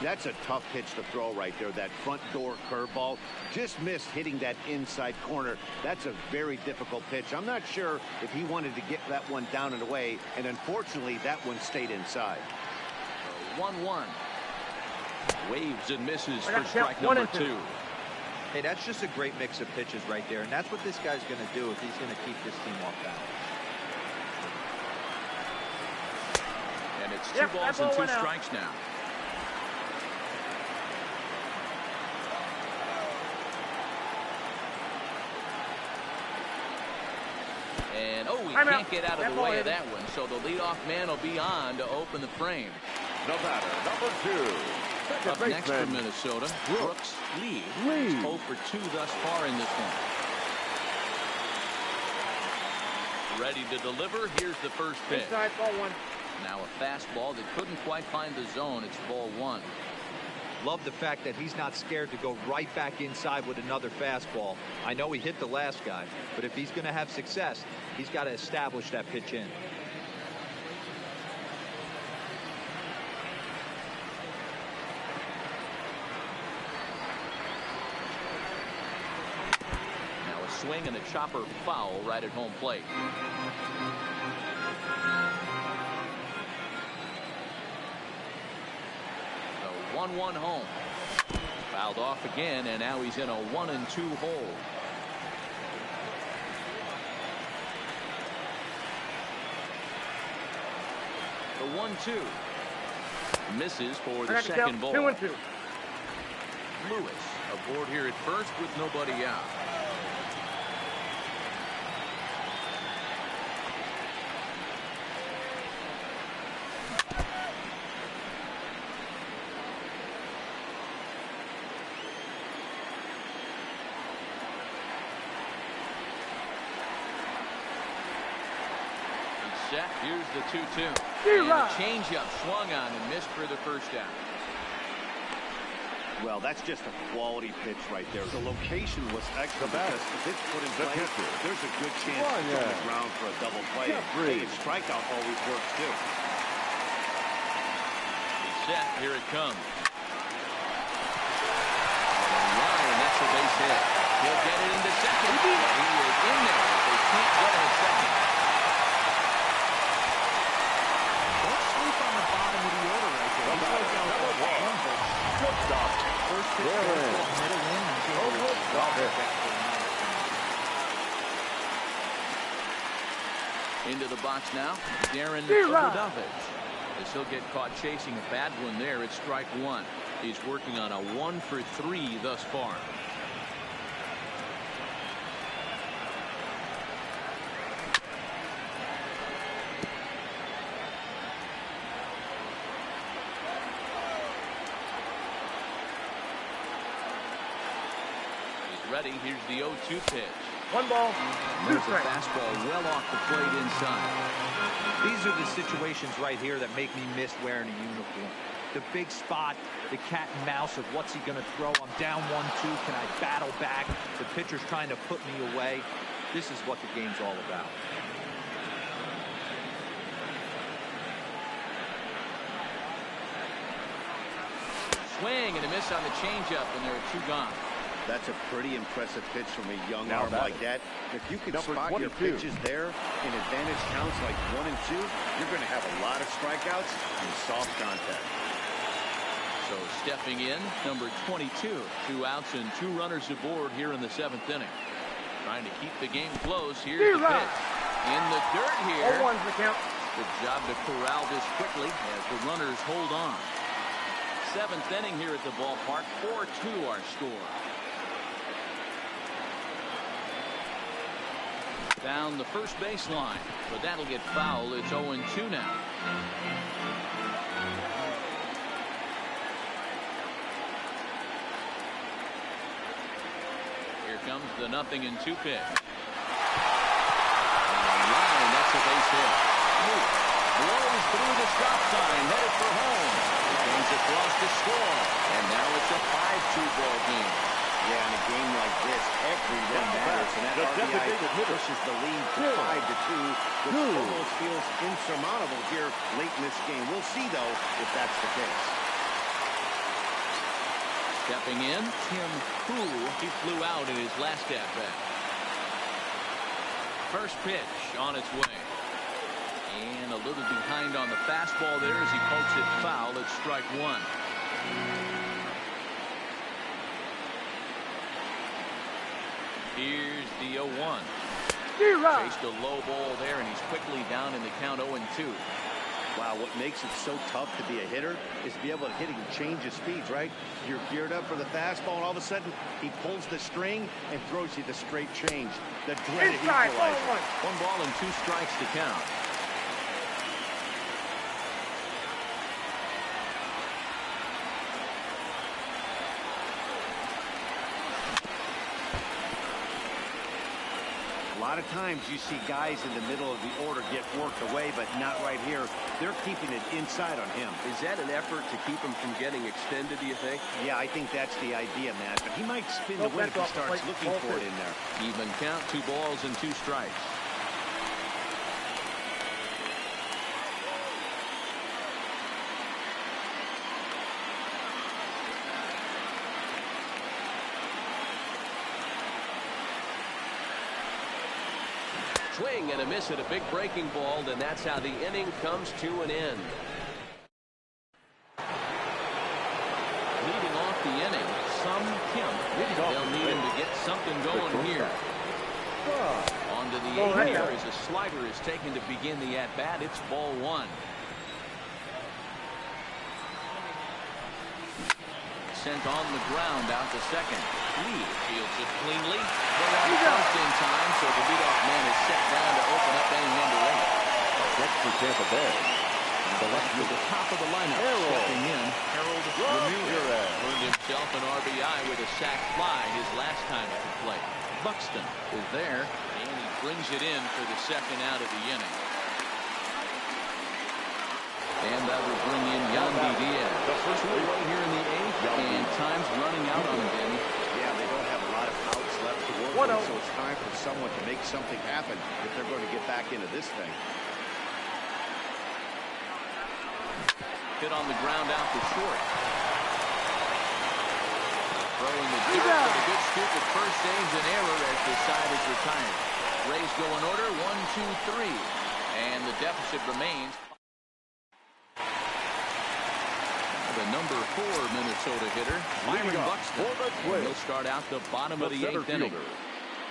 That's a tough pitch to throw right there. That front door curveball just missed hitting that inside corner. That's a very difficult pitch. I'm not sure if he wanted to get that one down and away, and unfortunately that one stayed inside. 1-1. Waves and misses for strike number 2. Hey, that's just a great mix of pitches right there, and that's what this guy's going to do if he's going to keep this team off balance. And it's 2 balls and 2 strikes now. And he can't get out of the way of that one, so the leadoff man will be on to open the frame. The batter, number 2. Up next for Minnesota, Brooks Lee. 0 for 2 thus far in this one. Ready to deliver. Here's the first pitch. Inside, ball one. Now a fastball that couldn't quite find the zone. It's ball one. Love the fact that he's not scared to go right back inside with another fastball. I know he hit the last guy, but if he's going to have success, he's got to establish that pitch in. Now a swing and a chopper foul right at home plate. The 1-1 home. Fouled off again, and now he's in a 1-2 hole. The 1-2 misses for the second ball. 2-2. Lewis aboard here at first with nobody out. Set. Here's the 2-2. And a changeup swung on and missed for the first out. Well, that's just a quality pitch right there. The location was excellent because if it's put in play, there's a good chance it's on the ground for a double play. Hey, strikeout always works too. Set. Here it comes. And that's a base hit. He'll get it into second. He is in there. They can't get him at second. Into the box now, Darren Davidovich. As he'll get caught chasing a bad one there, it's strike one. He's working on a 1-for-3 thus far. Ready. Here's the 0-2 pitch. 1 ball. There's a fastball well off the plate inside. These are the situations right here that make me miss wearing a uniform. The big spot, the cat and mouse of what's he going to throw. I'm down 1-2. Can I battle back? The pitcher's trying to put me away. This is what the game's all about. Swing and a miss on the changeup, and there are 2 gone. That's a pretty impressive pitch from a young arm like that. If you can spot 22. Your pitches there in advantage counts like 1 and 2, you're going to have a lot of strikeouts and soft contact. So stepping in, number 22. 2 outs and 2 runners aboard here in the 7th inning. Trying to keep the game close. Here's the pitch. In the dirt here. 0-1's the count. Good job to corral this quickly as the runners hold on. 7th inning here at the ballpark. 4-2 our score. Down the first baseline, but that'll get foul. It's 0-2 now. Here comes the 0-2 pitch. And a line, that's a base hit. Blows through the stop sign, headed for home. Comes across to score, and now it's a 5-2 ball game. Yeah, in a game like this, every run matters, and that RBI pushes the lead to 5-2, which almost feels insurmountable here late in this game. We'll see, though, if that's the case. Stepping in, Tim Poole. He flew out in his last at-bat. First pitch on its way. And a little behind on the fastball there as he pokes it foul. It's strike 1. Here's the 0-1. Chased a low ball there, and he's quickly down in the count 0-2. Wow, what makes it so tough to be a hitter is to be able to hit and change his speeds, right? You're geared up for the fastball, and all of a sudden, he pulls the string and throws you the straight change. The dreaded equalizer. 1 ball and 2 strikes to count. lot of times you see guys in the middle of the order get worked away, but not right here. They're keeping it inside on him. Is that an effort to keep him from getting extended, do you think? Yeah, I think that's the idea, Matt. But he might spin the win if he starts looking for it in there. Even count, 2 balls and 2 strikes. Swing and a miss at a big breaking ball, and that's how the inning comes to an end. Leading off the inning, Sum Kim. They'll need him to get something going here. On to the 8th here as a slider is taken to begin the at-bat. It's ball 1. Sent on the ground out to second. Lee fields it cleanly. They're on first in time, so the leadoff man is set down to open up inning number 8. Next for Tampa Bay. The left to the top of the lineup. Stepping in, Harold Ramirez earned himself an RBI with a sac fly his last time at the plate. Buxton is there, and he brings it in for the second out of the inning. And that will bring in Yandy Diaz. The first one right here in the 8th, and time's running out on him, Danny. Yeah, they don't have a lot of outs left to work with, so it's time for someone to make something happen if they're going to get back into this thing. Hit on the ground out to short. Throwing the dirt for the good scoop at first, saves an error as the side is retired. Rays go in order, 1, 2, 3. And the deficit remains. The number 4 Minnesota hitter, Byron Buxton. He'll start out the bottom of the 8th inning.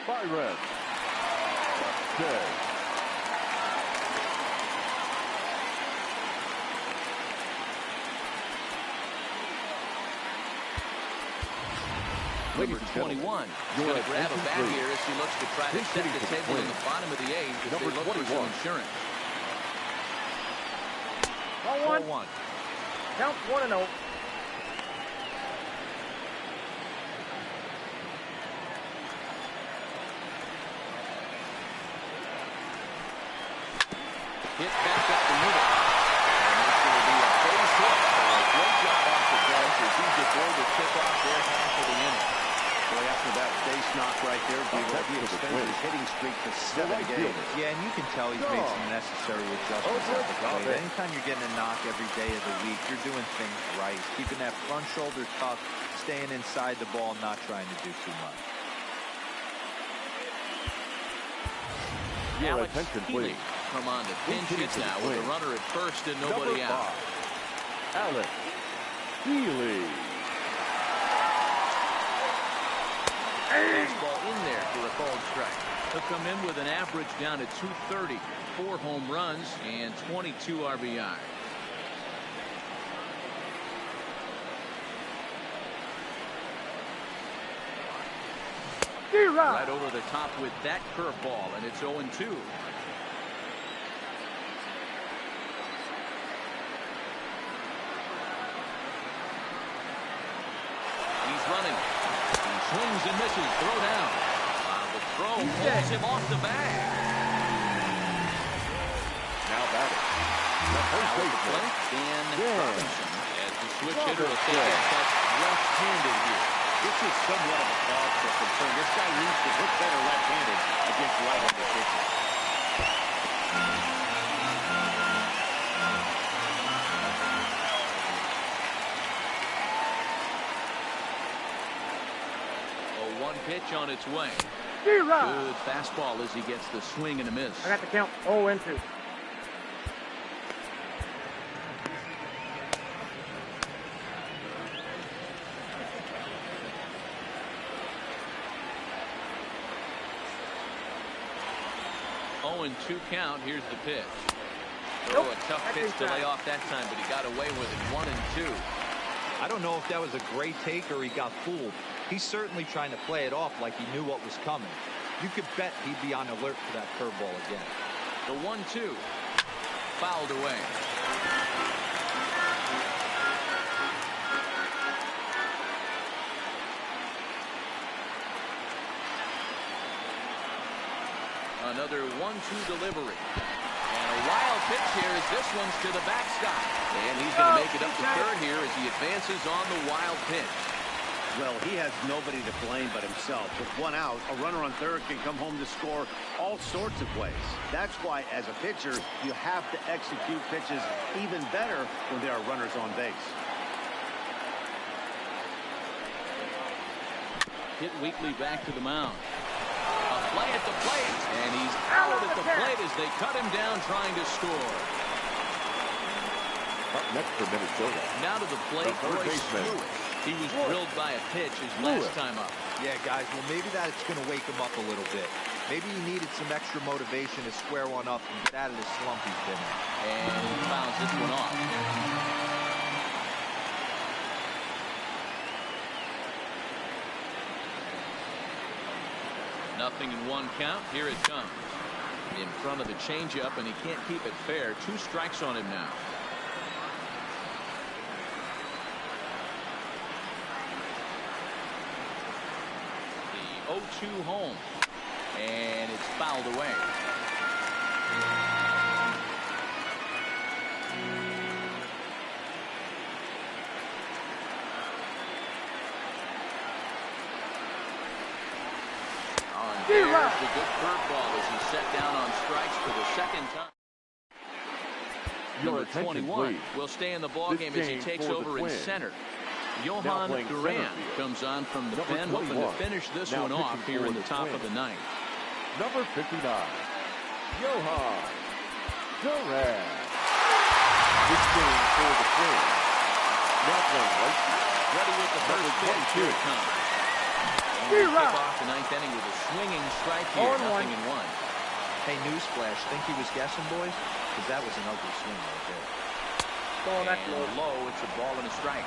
Byron Buxton. Number 21 is going to grab a bat here as he looks to try to set the table in the bottom of the 8th as they look for some insurance. Ball 1. Count 1-0. Hit back up the middle. And it's going to be a base hit. A great job off the bench as he's aboard to kick off their half of the inning. Boy, after that base knock right there, he extended his hitting streak to 7 games. Yeah, and you can tell he's made some necessary adjustments at the plate. Anytime you're getting a knock every day of the week, you're doing things right. Keeping that front shoulder tucked, staying inside the ball, not trying to do too much. Alex Healy come on to pinch hit now with a runner at first and nobody out. Alex Healy. Baseball in there for a called strike. He'll come in with an average down at 230, 4 home runs and 22 RBI. Right over the top with that curveball, and it's 0-2. He's running. He swings and misses. Throw down. The throw pulls him off the bag. Now batting. The first baseman, Dan Robinson, as the switch hitter will take a touch left-handed here. This is somewhat of a cause for concern. This guy needs to hit better left-handed against right-handed pitchers. A 1 pitch on its way. Good fastball as he gets the swing and a miss. I got the count 0-2. And 2 count. Here's the pitch. Throw a tough pitch to lay off that time, but he got away with it. 1 and 2. I don't know if that was a great take or he got fooled. He's certainly trying to play it off like he knew what was coming. You could bet he'd be on alert for that curveball again. The 1-2 fouled away. Another 1-2 delivery. And a wild pitch here as this one's to the backstop. And he's going to make it up to third here as he advances on the wild pitch. Well, he has nobody to blame but himself. With one out, a runner on third can come home to score all sorts of ways. That's why, as a pitcher, you have to execute pitches even better when there are runners on base. Hit Weekly back to the mound. A play at the plate, and he's out at the plate as they cut him down trying to score. Up next for Minnesota. Now to the plate, Royce Lewis. He was drilled by a pitch his last time up. Yeah, guys, well, maybe that's going to wake him up a little bit. Maybe he needed some extra motivation to square one up and get out of the slump he's been in. And he fouls this one off. Nothing in one count. Here it comes. In front of the changeup, and he can't keep it fair. 2 strikes on him now. The 0-2 home. And it's fouled away. There's a good curveball as he's set down on strikes for the second time. Number 21 will stay in the ballgame as he takes over in center. Johan Duran comes on from the pen, hoping to finish this one off here in the top of the ninth. Number 59, Johan Duran. This game for the Twins. Now playing right field. Ready with the first pitch. Here it comes. Kick off the ninth inning with a swinging strike here. Nothing in one. Hey, newsflash. Think he was guessing, boys? Because that was an ugly swing right there. Going that low. It's a ball and a strike.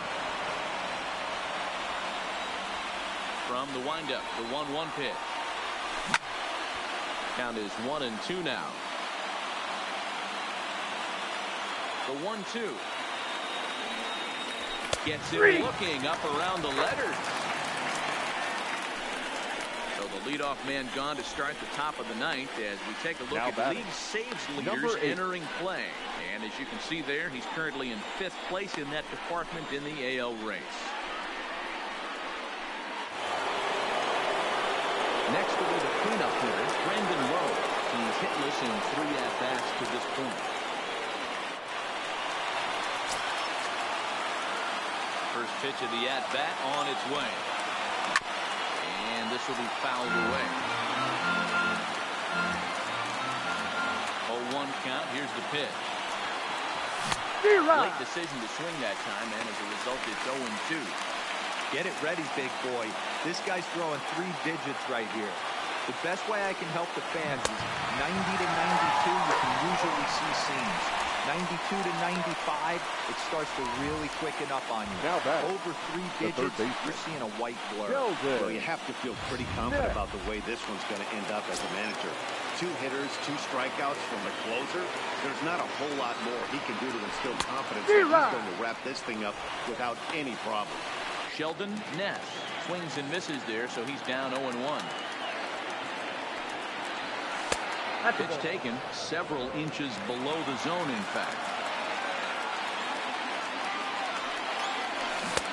From the windup, the 1-1 pitch. Count is 1-2 now. The 1-2. Gets it looking up around the letters. So the leadoff man gone to start the top of the ninth as we take a look at league saves leaders entering play. And as you can see there, he's currently in 5th place in that department in the AL race. Next will be the cleanup hitter, Brandon Lowe. He's hitless in 3 at-bats to this point. First pitch of the at-bat on its way. And this will be fouled away. 0-1 count. Here's the pitch. Late decision to swing that time, and as a result, it's 0-2. Get it ready, big boy. This guy's throwing 3 digits right here. The best way I can help the fans is 90 to 92, you can usually see seams. 92 to 95, it starts to really quicken up on you. Now that over 3 digits, you're seeing a white blur. Well, you have to feel pretty confident about the way this one's going to end up as a manager. 2 hitters, 2 strikeouts from the closer. There's not a whole lot more he can do to instill confidence that he's going to wrap this thing up without any problem. Sheldon Ness swings and misses there, so he's down 0-1. Pitch taken several inches below the zone, in fact.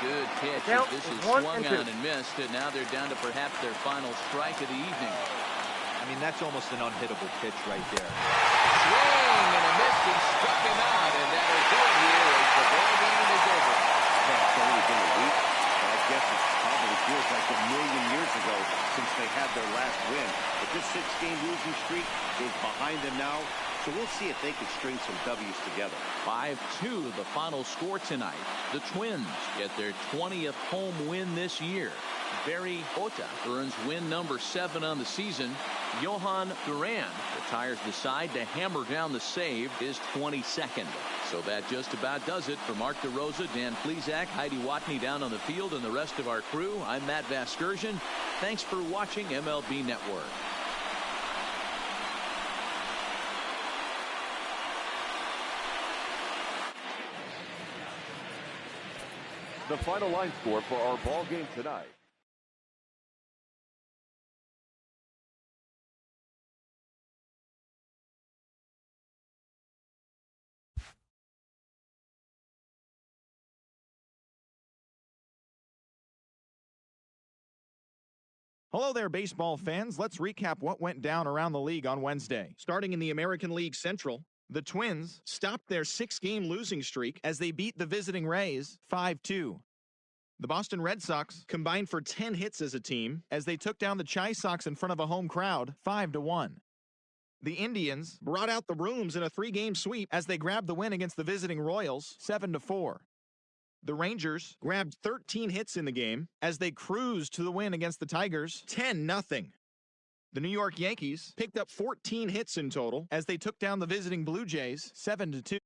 Good pitch. This is swung on and missed, and now they're down to perhaps their final strike of the evening. I mean, that's almost an unhittable pitch right there. Swing and a miss, and struck him out, and that'll do it here as the ball game is over. That's only been a week, but I guess it probably feels like a million years ago since they had their last win. But this 6-game losing streak is behind them now, so we'll see if they can string some W's together. 5-2 the final score tonight. The Twins get their 20th home win this year. Barry Ota earns win number 7 on the season. Johan Duran retires the side to hammer down the save, his 22nd. So that just about does it. For Mark DeRosa, Dan Plesac, Heidi Watney down on the field, and the rest of our crew, I'm Matt Vasgersian. Thanks for watching MLB Network. The final line score for our ball game tonight. Hello there, baseball fans. Let's recap what went down around the league on Wednesday. Starting in the American League Central, the Twins stopped their 6-game losing streak as they beat the visiting Rays 5-2. The Boston Red Sox combined for 10 hits as a team as they took down the Chi Sox in front of a home crowd 5-1. The Indians brought out the rooms in a 3-game sweep as they grabbed the win against the visiting Royals 7-4. The Rangers grabbed 13 hits in the game as they cruised to the win against the Tigers 10-0. The New York Yankees picked up 14 hits in total as they took down the visiting Blue Jays 7-2.